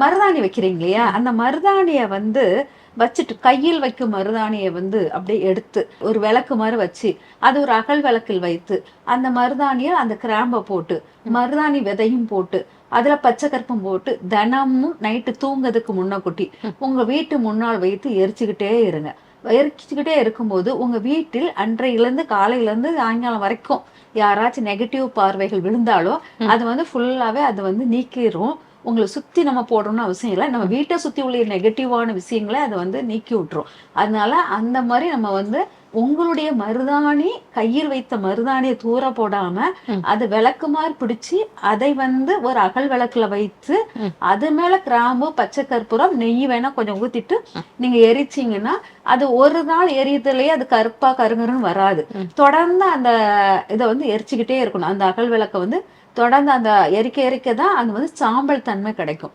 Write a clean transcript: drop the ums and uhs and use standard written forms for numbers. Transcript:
மருதாணி வைக்கிறீங்க இல்லையா, அந்த மருதாணிய வந்து வச்சுட்டு கையில் வைக்கும் மருதாணியை வந்து அப்படியே எடுத்து ஒரு விளக்கு மாதிரி வச்சு அது ஒரு அகல் விளக்கில் வைத்து அந்த மருதாணியை அந்த கிராம்பை போட்டு மருதாணி விதையும் போட்டு அதுல பச்சை கற்பூரம் போட்டு தினமும் நைட்டு தூங்குறதுக்கு முன்னக்கூட்டி உங்க வீட்டு முன்னால் வைத்து எரிச்சுக்கிட்டே இருங்க. எரிச்சுக்கிட்டே இருக்கும்போது உங்க வீட்டில் அன்றையிலிருந்து காலையில இருந்து சாயங்காலம் வரைக்கும் யாராச்சும் நெகட்டிவ் பார்வைகள் விழுந்தாலோ அது வந்து ஃபுல்லாவே அது வந்து நீக்கிரும். உங்களை சுத்தி நம்ம போடணும்னு அவசியம் இல்லை. நம்ம வீட்டை சுத்தி உள்ள நெகட்டிவான விஷயங்களை அதை வந்து நீக்கி விட்டுரும். அதனால அந்த மாதிரி நம்ம வந்து உங்களுடைய மருதாணி கையில் வைத்த மருதாணியை தூர போடாம அது விளக்குமாறு பிடிச்சி அதை வந்து ஒரு அகல் விளக்குல வைத்து அது மேல கிராம்பு பச்சை கற்பூரம் நெய் வேணா கொஞ்சம் ஊத்திட்டு நீங்க எரிச்சீங்கன்னா அது ஒரு நாள் எரியுதுலயே அது கருப்பா கருங்கருன்னு வராது. தொடர்ந்து அந்த இதை வந்து எரிச்சுக்கிட்டே இருக்கணும். அந்த அகல் விளக்க வந்து தொடர்ந்து அந்த எரிக்க எரிக்க தான் அது வந்து சாம்பல் தன்மை கிடைக்கும்.